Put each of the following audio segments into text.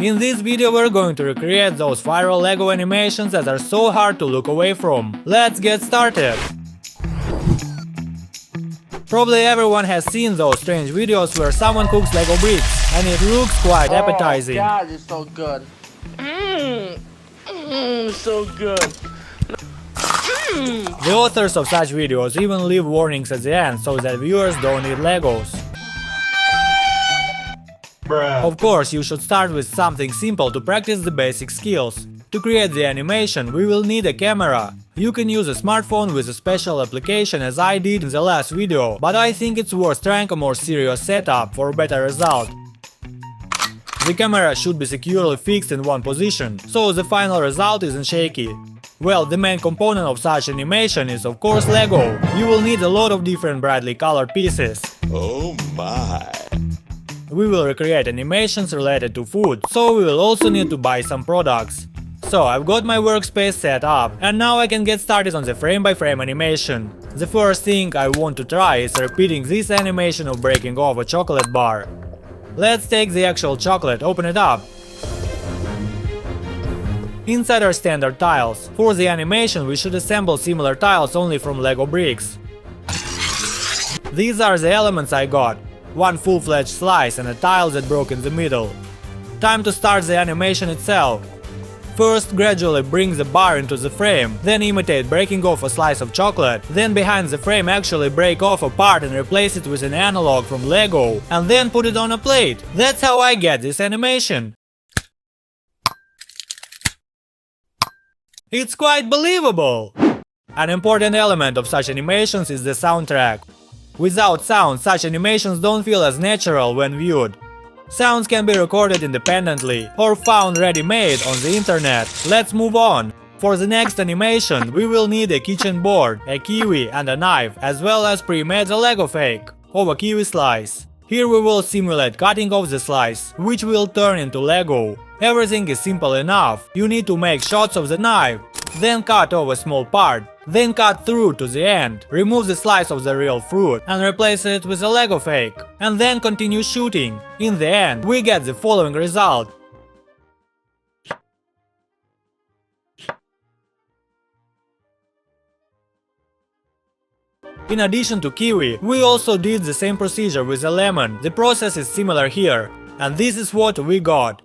In this video we're going to recreate those viral LEGO animations that are so hard to look away from. Let's get started! Probably everyone has seen those strange videos where someone cooks LEGO bricks, and it looks quite appetizing. Oh God, it's so good. So good. The authors of such videos even leave warnings at the end so that viewers don't eat Legos. Of course, you should start with something simple to practice the basic skills. To create the animation, we will need a camera. You can use a smartphone with a special application as I did in the last video, but I think it's worth trying a more serious setup for a better result. The camera should be securely fixed in one position, so the final result isn't shaky. Well, the main component of such animation is of course Lego. You will need a lot of different brightly colored pieces. Oh my! We will recreate animations related to food, so we will also need to buy some products. So I've got my workspace set up, and now I can get started on the frame-by-frame animation. The first thing I want to try is repeating this animation of breaking off a chocolate bar. Let's take the actual chocolate, open it up. Inside are standard tiles. For the animation we should assemble similar tiles only from Lego bricks. These are the elements I got. One full-fledged slice and a tile that broke in the middle. Time to start the animation itself. First, gradually bring the bar into the frame, then imitate breaking off a slice of chocolate, then behind the frame actually break off a part and replace it with an analog from Lego, and then put it on a plate. That's how I get this animation. It's quite believable! An important element of such animations is the soundtrack. Without sound, such animations don't feel as natural when viewed. Sounds can be recorded independently or found ready-made on the internet. Let's move on. For the next animation, we will need a kitchen board, a kiwi and a knife, as well as pre-made Lego fake of a kiwi slice. Here we will simulate cutting off the slice, which will turn into Lego. Everything is simple enough. You need to make shots of the knife, then cut off a small part, then cut through to the end, remove the slice of the real fruit and replace it with a Lego fake, and then continue shooting. In the end, we get the following result. In addition to kiwi, we also did the same procedure with a lemon. The process is similar here, and this is what we got.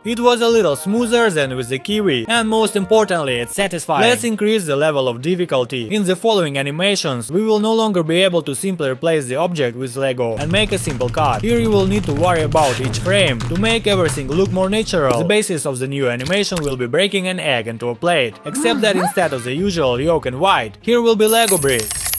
It was a little smoother than with the kiwi, and most importantly, it's satisfying. Let's increase the level of difficulty. In the following animations, we will no longer be able to simply replace the object with Lego and make a simple cut. Here you will need to worry about each frame to make everything look more natural. The basis of the new animation will be breaking an egg into a plate, except that instead of the usual yolk and white, here will be Lego bricks.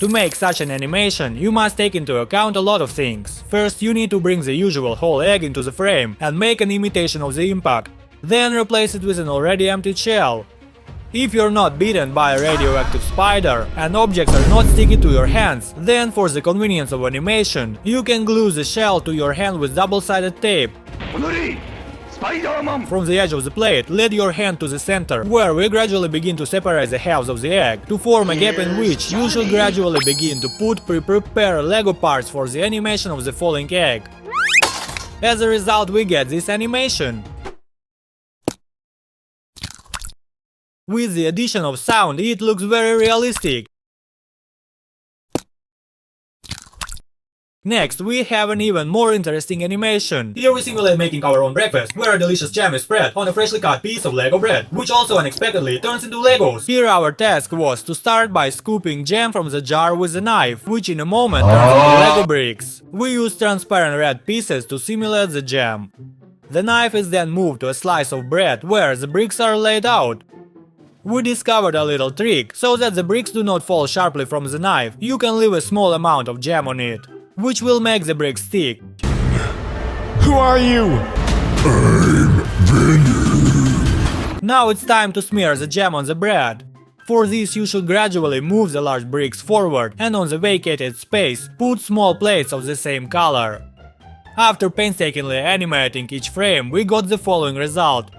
To make such an animation, you must take into account a lot of things. First, you need to bring the usual whole egg into the frame and make an imitation of the impact. Then replace it with an already emptied shell. If you're not bitten by a radioactive spider and objects are not sticky to your hands, then for the convenience of animation, you can glue the shell to your hand with double-sided tape. From the edge of the plate, lead your hand to the center, where we gradually begin to separate the halves of the egg, to form a gap in which you should gradually begin to put pre-prepared Lego parts for the animation of the falling egg. As a result, we get this animation. With the addition of sound, it looks very realistic. Next, we have an even more interesting animation. Here we simulate making our own breakfast, where a delicious jam is spread on a freshly cut piece of Lego bread, which also unexpectedly turns into Legos. Here our task was to start by scooping jam from the jar with a knife, which in a moment turns into Lego bricks. We use transparent red pieces to simulate the jam. The knife is then moved to a slice of bread, where the bricks are laid out. We discovered a little trick, so that the bricks do not fall sharply from the knife. You can leave a small amount of jam on it, which will make the bricks stick. Who are you? I'm Vinny. Now it's time to smear the jam on the bread. For this you should gradually move the large bricks forward and on the vacated space put small plates of the same color. After painstakingly animating each frame, we got the following result.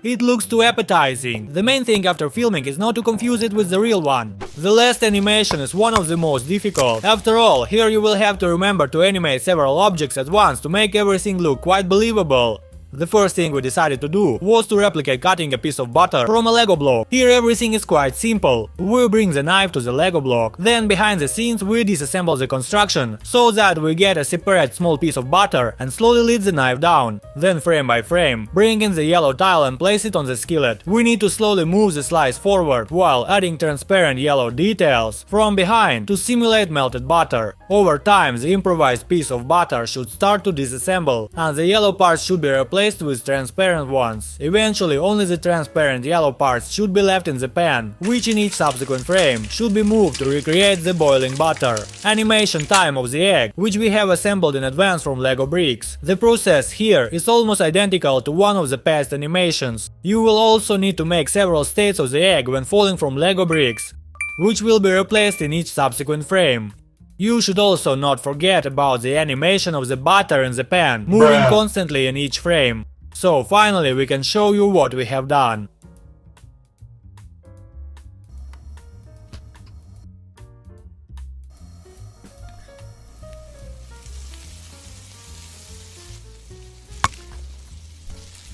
It looks too appetizing. The main thing after filming is not to confuse it with the real one. The last animation is one of the most difficult. After all, here you will have to remember to animate several objects at once to make everything look quite believable. The first thing we decided to do was to replicate cutting a piece of butter from a Lego block. Here everything is quite simple. We bring the knife to the Lego block, then behind the scenes we disassemble the construction, so that we get a separate small piece of butter and slowly lead the knife down. Then frame by frame, bring in the yellow tile and place it on the skillet. We need to slowly move the slice forward while adding transparent yellow details from behind to simulate melted butter. Over time the improvised piece of butter should start to disassemble and the yellow parts should be replaced with transparent ones. Eventually only the transparent yellow parts should be left in the pan, which in each subsequent frame should be moved to recreate the boiling butter. Animation time of the egg, which we have assembled in advance from Lego bricks. The process here is almost identical to one of the past animations. You will also need to make several states of the egg when falling from Lego bricks, which will be replaced in each subsequent frame. You should also not forget about the animation of the butter in the pan, moving constantly in each frame. So finally we can show you what we have done.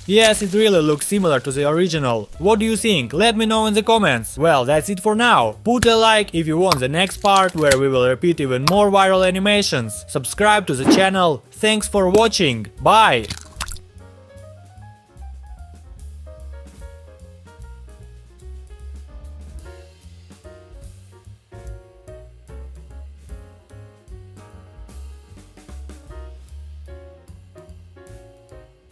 Yes, it really looks similar to the original. What do you think? Let me know in the comments. Well, that's it for now. Put a like if you want the next part where we will repeat even more viral animations. Subscribe to the channel. Thanks for watching. Bye!